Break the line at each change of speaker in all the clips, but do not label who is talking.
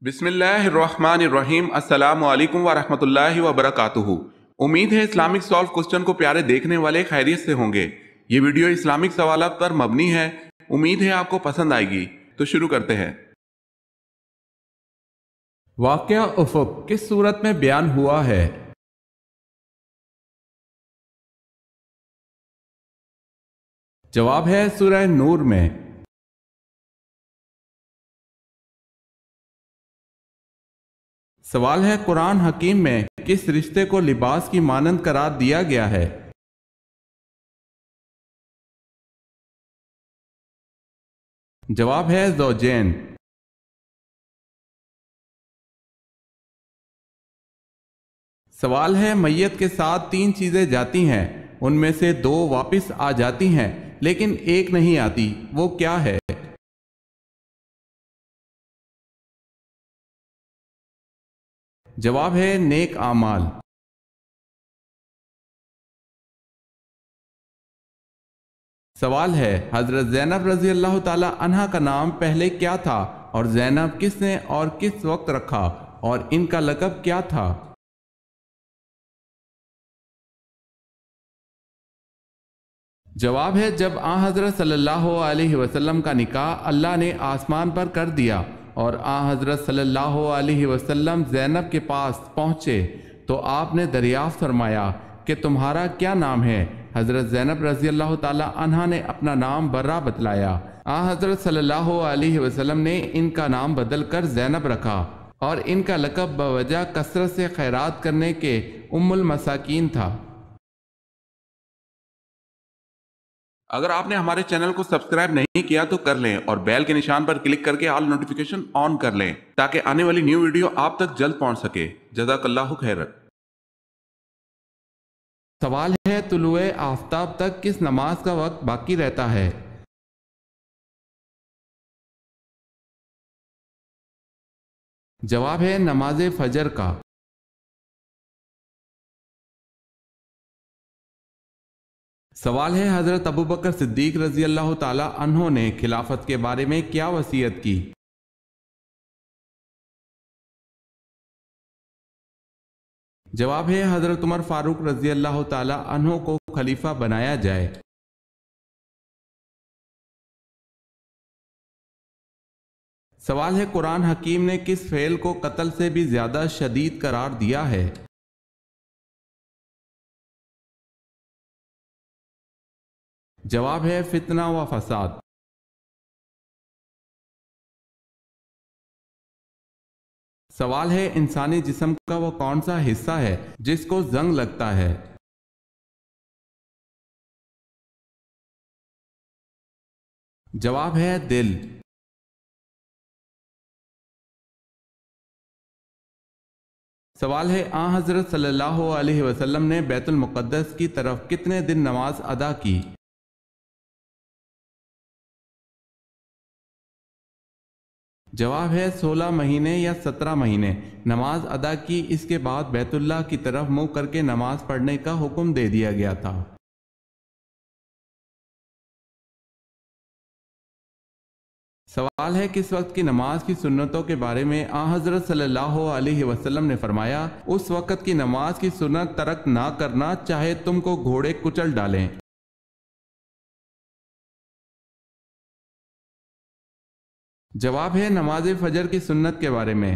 بسم اللہ الرحمن الرحیم۔ السلام علیکم ورحمۃ اللہ وبرکاتہ۔ امید ہے اسلامک سالو کوسچن کو پیارے دیکھنے والے خیریت سے ہوں گے۔ یہ ویڈیو اسلامک سوالات پر مبنی ہے۔ امید ہے آپ کو پسند آئے گی۔ تو شروع کرتے ہیں۔
واقعہ افق کس صورت میں بیان ہوا ہے؟ جواب ہے سورہ نور میں۔ سوال ہے قرآن حکیم میں کس رشتے کو لباس کی مانند قرار دیا گیا ہے؟ جواب ہے زوجین۔ سوال ہے میت کے ساتھ 3 چیزیں جاتی ہیں، ان میں سے 2 واپس آ جاتی ہیں لیکن ایک نہیں آتی، وہ کیا ہے؟ جواب ہے نیک اعمال۔ سوال ہے حضرت زینب رضی اللہ تعالی عنہا کا نام پہلے کیا تھا اور زینب کس نے اور کس وقت رکھا اور ان کا لقب کیا تھا؟ جواب ہے جب آن حضرت صلی اللہ علیہ وسلم کا نکاح اللہ نے آسمان پر کر دیا اور آن حضرت صلی اللہ علیہ وسلم زینب کے پاس پہنچے تو آپ نے دریافت فرمایا کہ تمہارا کیا نام ہے؟ حضرت زینب رضی اللہ تعالی عنہا نے اپنا نام برہ بتلایا۔ آن حضرت صلی اللہ علیہ وسلم نے ان کا نام بدل کر زینب رکھا اور ان کا لقب بوجہ کثرت سے خیرات کرنے کے ام المساکین تھا۔
اگر آپ نے ہمارے چینل کو سبسکرائب نہیں کیا تو کر لیں اور بیل کے نشان پر کلک کر کے آل نوٹیفیکیشن آن کر لیں تاکہ آنے والی نیو ویڈیو آپ تک جلد پہنچ سکے۔ جزاک اللہ خیر۔
سوال ہے طلوع آفتاب تک کس نماز کا وقت باقی رہتا ہے؟ جواب ہے نماز فجر کا۔ سوال ہے حضرت ابوبکر صدیق رضی اللہ تعالی عنہ نے خلافت کے بارے میں کیا وصیت کی؟ جواب ہے حضرت عمر فاروق رضی اللہ تعالی عنہ کو خلیفہ بنایا جائے۔ سوال ہے قرآن حکیم نے کس فعل کو قتل سے بھی زیادہ شدید قرار دیا ہے؟ جواب ہے فتنہ و فساد۔ سوال ہے انسانی جسم کا وہ کون سا حصہ ہے جس کو زنگ لگتا ہے؟ جواب ہے دل۔ سوال ہے آن حضرت صلی اللہ علیہ وسلم نے بیت المقدس کی طرف کتنے دن نماز ادا کی؟ جواب ہے 16 مہینے یا 17 مہینے نماز ادا کی، اس کے بعد بیت اللہ کی طرف منہ کر کے نماز پڑھنے کا حکم دے دیا گیا تھا۔ سوال ہے کس وقت کی نماز کی سنتوں کے بارے میں آن حضرت صلی اللہ علیہ وسلم نے فرمایا اس وقت کی نماز کی سنت ترک نہ کرنا چاہے تم کو گھوڑے کچل ڈالیں۔ جواب ہے نماز فجر کی سنت کے بارے میں۔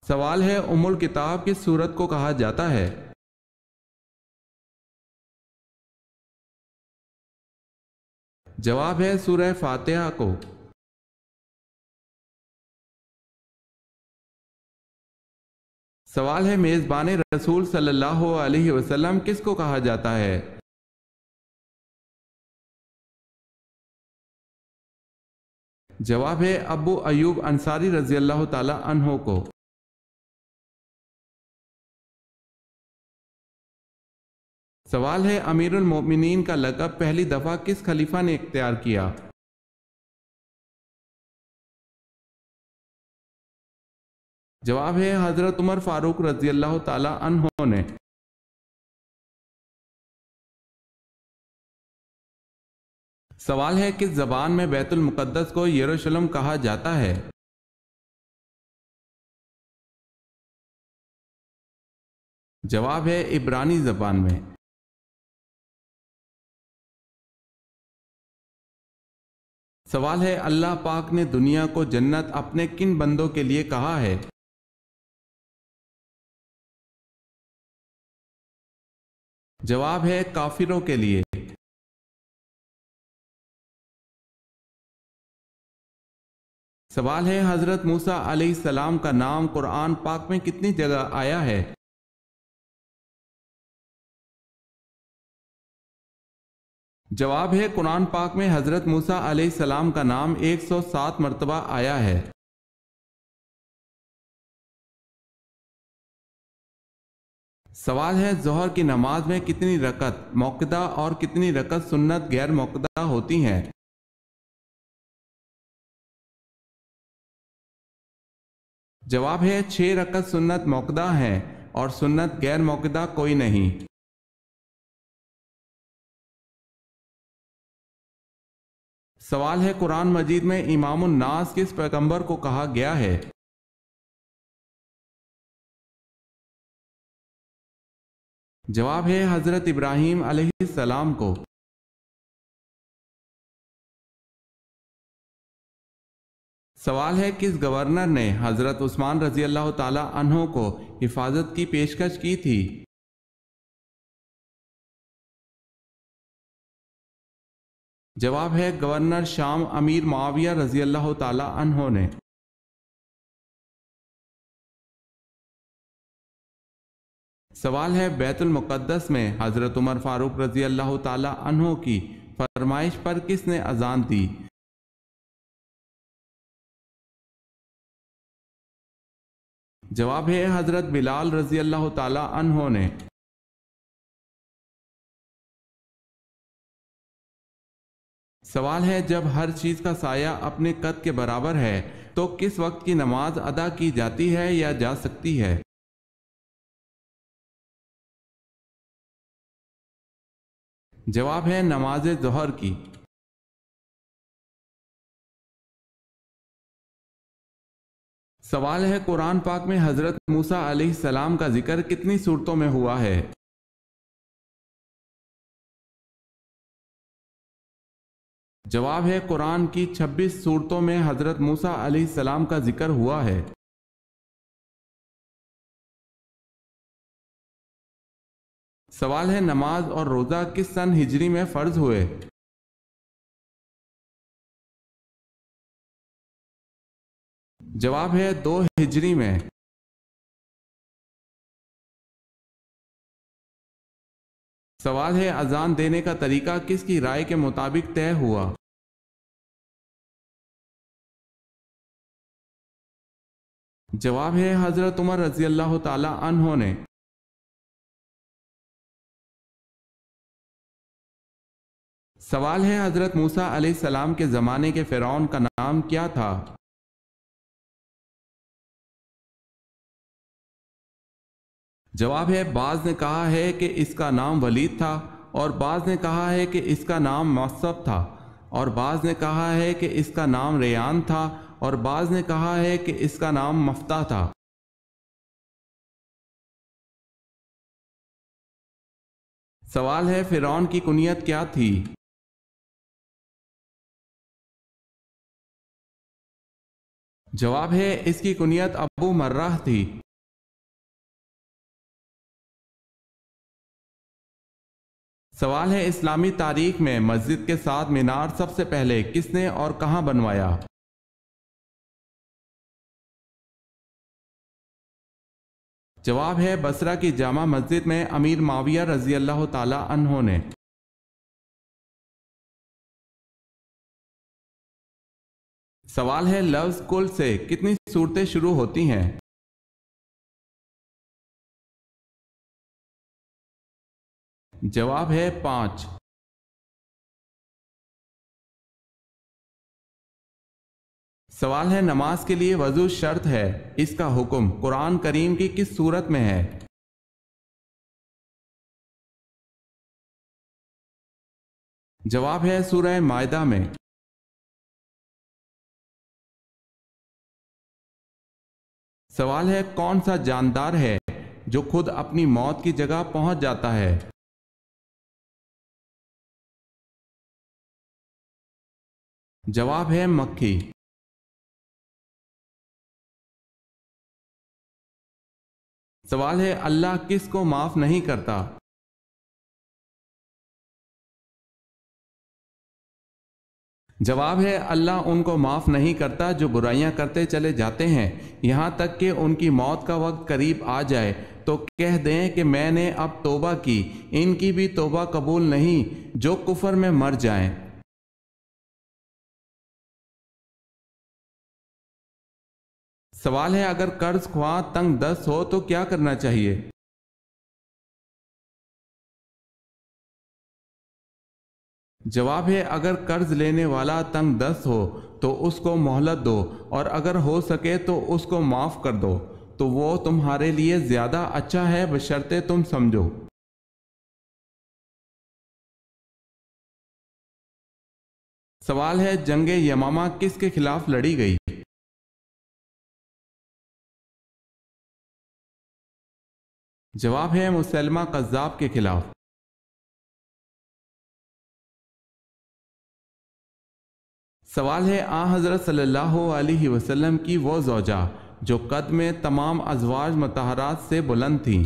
سوال ہے ام الکتاب کس سورت کو کہا جاتا ہے؟ جواب ہے سورہ فاتحہ کو۔ سوال ہے میزبان رسول صلی اللہ علیہ وسلم کس کو کہا جاتا ہے؟ جواب ہے ابو ایوب انصاری رضی اللہ تعالی عنہ کو۔ سوال ہے امیر المومنین کا لقب پہلی دفعہ کس خلیفہ نے اختیار کیا؟ جواب ہے حضرت عمر فاروق رضی اللہ تعالی عنہ نے۔ سوال ہے کس زبان میں بیت المقدس کو یروشلم کہا جاتا ہے؟ جواب ہے عبرانی زبان میں۔ سوال ہے اللہ پاک نے دنیا کو جنت اپنے کن بندوں کے لیے کہا ہے؟ جواب ہے کافروں کے لیے۔ سوال ہے حضرت موسیٰ علیہ السلام کا نام قرآن پاک میں کتنی جگہ آیا ہے؟ جواب ہے قرآن پاک میں حضرت موسیٰ علیہ السلام کا نام 107 مرتبہ آیا ہے۔ سوال ہے ظہر کی نماز میں کتنی رکعت موقدہ اور کتنی رکعت سنت غیر موقدہ ہوتی ہیں؟ جواب ہے 6 رکعت سنت موقدہ ہیں اور سنت غیر موقدہ کوئی نہیں۔ سوال ہے قرآن مجید میں امام الناس کس پیغمبر کو کہا گیا ہے؟ جواب ہے حضرت ابراہیم علیہ السلام کو۔ سوال ہے کس گورنر نے حضرت عثمان رضی اللہ تعالی عنہ کو حفاظت کی پیشکش کی تھی؟ جواب ہے گورنر شام امیر معاویہ رضی اللہ تعالی عنہ نے۔ سوال ہے بیت المقدس میں حضرت عمر فاروق رضی اللہ تعالی عنہ کی فرمائش پر کس نے اذان دی؟ جواب ہے حضرت بلال رضی اللہ تعالی عنہ نے۔ سوال ہے جب ہر چیز کا سایہ اپنے قد کے برابر ہے تو کس وقت کی نماز ادا کی جاتی ہے یا جا سکتی ہے؟ جواب ہے نماز ظہر کی۔ سوال ہے قرآن پاک میں حضرت موسیٰ علیہ السلام کا ذکر کتنی صورتوں میں ہوا ہے؟ جواب ہے قرآن کی 26 صورتوں میں حضرت موسیٰ علیہ السلام کا ذکر ہوا ہے۔ سوال ہے نماز اور روزہ کس سن ہجری میں فرض ہوئے؟ جواب ہے 2 ہجری میں۔ سوال ہے اذان دینے کا طریقہ کس کی رائے کے مطابق طے ہوا؟ جواب ہے حضرت عمر رضی اللہ تعالی عنہ نے۔ سوال ہے حضرت موسیٰ علیہ السلام کے زمانے کے فرعون کا نام کیا تھا؟ جواب ہے بعض نے کہا ہے کہ اس کا نام ولید تھا اور بعض نے کہا ہے کہ اس کا نام معصب تھا اور بعض نے کہا ہے کہ اس کا نام ریان تھا اور بعض نے کہا ہے کہ اس کا نام مفتح تھا۔ سوال ہے فرعون کی کنیت کیا تھی؟ جواب ہے اس کی کنیت ابو مرہ تھی۔ سوال ہے اسلامی تاریخ میں مسجد کے ساتھ مینار سب سے پہلے کس نے اور کہاں بنوایا؟ جواب ہے بصرہ کی جامع مسجد میں امیر معاویہ رضی اللہ تعالی عنہ نے۔ سوال ہے لفظ کل سے کتنی صورتیں شروع ہوتی ہیں؟ جواب ہے 5۔ سوال ہے نماز کے لیے وضو شرط ہے، اس کا حکم قرآن کریم کی کس سورت میں ہے؟ جواب ہے سورہ مائدہ میں۔ سوال ہے کون سا جاندار ہے جو خود اپنی موت کی جگہ پہنچ جاتا ہے؟ جواب ہے مکھی۔ سوال ہے اللہ کس کو معاف نہیں کرتا؟ جواب ہے اللہ ان کو معاف نہیں کرتا جو برائیاں کرتے چلے جاتے ہیں یہاں تک کہ ان کی موت کا وقت قریب آ جائے تو کہہ دیں کہ میں نے اب توبہ کی، ان کی بھی توبہ قبول نہیں جو کفر میں مر جائیں۔ سوال ہے اگر قرض خواہ تنگ دست ہو تو کیا کرنا چاہیے؟ جواب ہے اگر قرض لینے والا تنگ دست ہو تو اس کو مہلت دو اور اگر ہو سکے تو اس کو معاف کر دو تو وہ تمہارے لیے زیادہ اچھا ہے بشرطے تم سمجھو۔ سوال ہے جنگ یمامہ کس کے خلاف لڑی گئی؟ جواب ہے مسلمہ کذاب کے خلاف۔ سوال ہے حضرت صلی اللہ علیہ وسلم کی وہ زوجہ جو قد میں تمام ازواج مطہرات سے بلند تھیں۔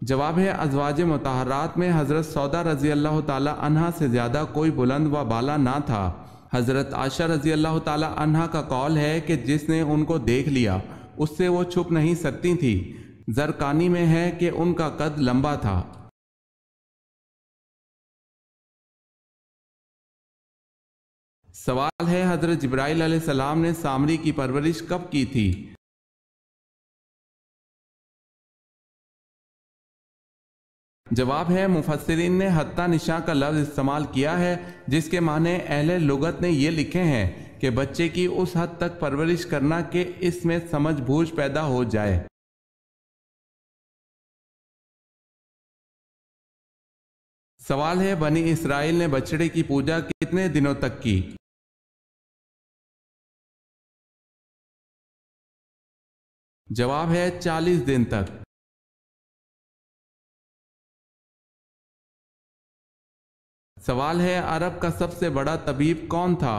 جواب ہے ازواج مطہرات میں حضرت سودا رضی اللہ تعالی عنہا سے زیادہ کوئی بلند و بالا نہ تھا۔ حضرت عائشہ رضی اللہ تعالی عنہا کا قول ہے کہ جس نے ان کو دیکھ لیا اس سے وہ چھپ نہیں سکتی تھی۔ زرقانی میں ہے کہ ان کا قد لمبا تھا۔ سوال ہے حضرت جبرائیل علیہ السلام نے سامری کی پرورش کب کی تھی؟ جواب ہے مفسرین نے حتی نشاں کا لفظ استعمال کیا ہے جس کے معنی اہل لغت نے یہ لکھے ہیں کہ بچے کی اس حد تک پرورش کرنا کہ اس میں سمجھ بوجھ پیدا ہو جائے۔ سوال ہے بنی اسرائیل نے بچڑے کی پوجا کتنے دنوں تک کی؟ جواب ہے 40 دن تک۔ سوال ہے عرب کا سب سے بڑا طبیب کون تھا؟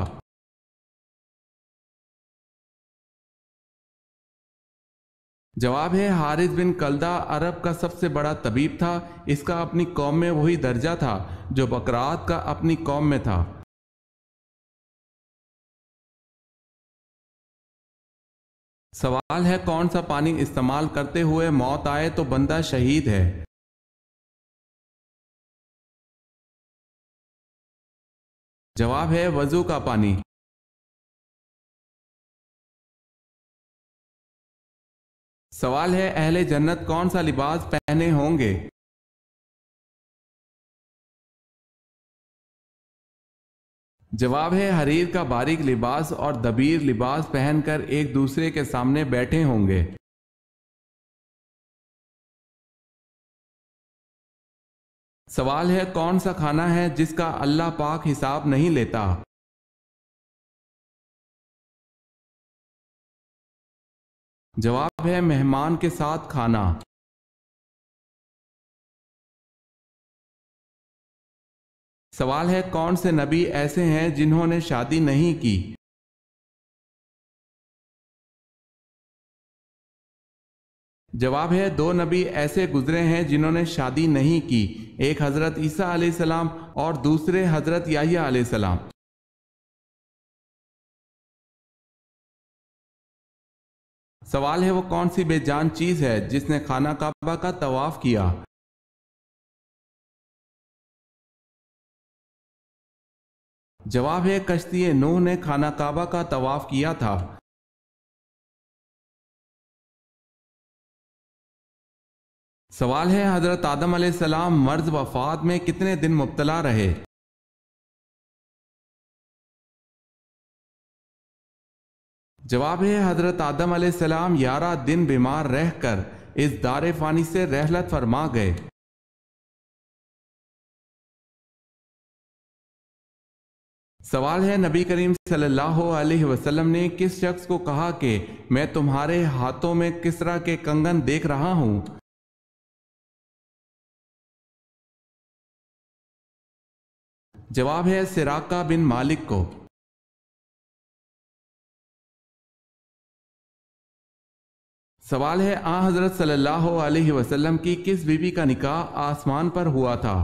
جواب ہے حارث بن کلدہ عرب کا سب سے بڑا طبیب تھا، اس کا اپنی قوم میں وہی درجہ تھا جو بکرات کا اپنی قوم میں تھا۔ سوال ہے کون سا پانی استعمال کرتے ہوئے موت آئے تو بندہ شہید ہے؟ جواب ہے وضو کا پانی۔ سوال ہے اہل جنت کون سا لباس پہنے ہوں گے؟ جواب ہے حریر کا باریک لباس اور دبیر لباس پہن کر ایک دوسرے کے سامنے بیٹھے ہوں گے۔ سوال ہے کون سا کھانا ہے جس کا اللہ پاک حساب نہیں لیتا؟ جواب ہے مہمان کے ساتھ کھانا۔ سوال ہے کون سے نبی ایسے ہیں جنہوں نے شادی نہیں کی؟ جواب ہے 2 نبی ایسے گزرے ہیں جنہوں نے شادی نہیں کی، ایک حضرت عیسیٰ علیہ السلام اور دوسرے حضرت یحییٰ علیہ السلام۔ سوال ہے وہ کون سی بے جان چیز ہے جس نے خانہ کعبہ کا طواف کیا؟ جواب ہے کشتی نوح نے خانہ کعبہ کا طواف کیا تھا۔ سوال ہے حضرت آدم علیہ السلام مرض وفات میں کتنے دن مبتلا رہے؟ جواب ہے حضرت آدم علیہ السلام 11 دن بیمار رہ کر اس دار فانی سے رحلت فرما گئے۔ سوال ہے، نبی کریم صلی اللہ علیہ وسلم نے کس شخص کو کہا کہ میں تمہارے ہاتھوں میں کسرا کے کنگن دیکھ رہا ہوں؟ جواب ہے سراقہ بن مالک کو۔ سوال ہے، حضرت صلی اللہ علیہ وسلم کی کس بیوی کا نکاح آسمان پر ہوا تھا؟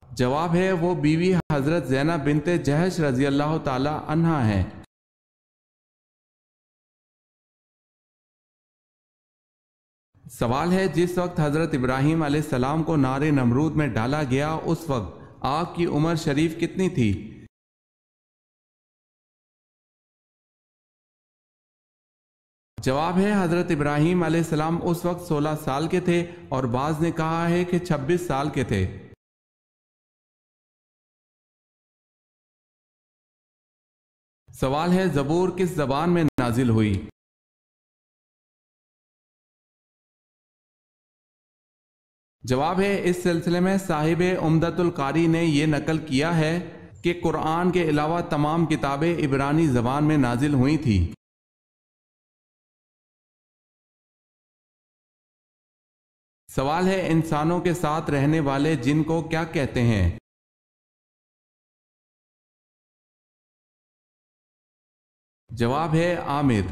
جواب ہے وہ بیوی حضرت زینب بنت جہش رضی اللہ تعالی عنہا ہیں۔ سوال ہے، جس وقت حضرت ابراہیم علیہ السلام کو نار نمرود میں ڈالا گیا اس وقت آپ کی عمر شریف کتنی تھی؟ جواب ہے حضرت ابراہیم علیہ السلام اس وقت 16 سال کے تھے اور بعض نے کہا ہے کہ 26 سال کے تھے۔ سوال ہے، زبور کس زبان میں نازل ہوئی؟ جواب ہے اس سلسلے میں صاحب عمدۃ القاری نے یہ نقل کیا ہے کہ قرآن کے علاوہ تمام کتابیں عبرانی زبان میں نازل ہوئی تھی۔ سوال ہے، انسانوں کے ساتھ رہنے والے جن کو کیا کہتے ہیں؟ جواب ہے عامر۔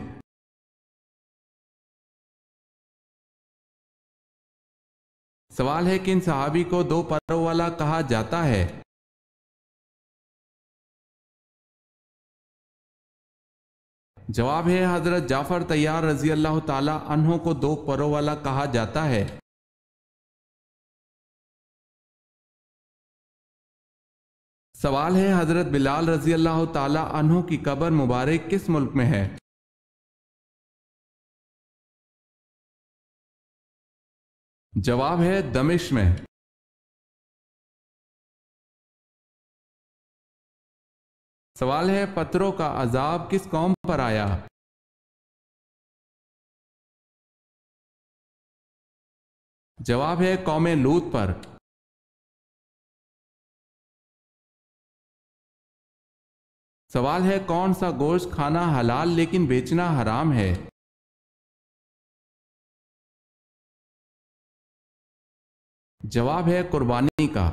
سوال ہے، کن صحابی کو 2 پروں والا کہا جاتا ہے؟ جواب ہے حضرت جعفر طیار رضی اللہ تعالی عنہ کو 2 پروں والا کہا جاتا ہے۔ سوال ہے، حضرت بلال رضی اللہ تعالی عنہ کی قبر مبارک کس ملک میں ہے؟ جواب ہے دمشق میں۔ سوال ہے، پتھروں کا عذاب کس قوم پر آیا؟ جواب ہے قوم لوط پر۔ سوال ہے، کون سا گوشت کھانا حلال لیکن بیچنا حرام ہے؟ جواب ہے قربانی کا۔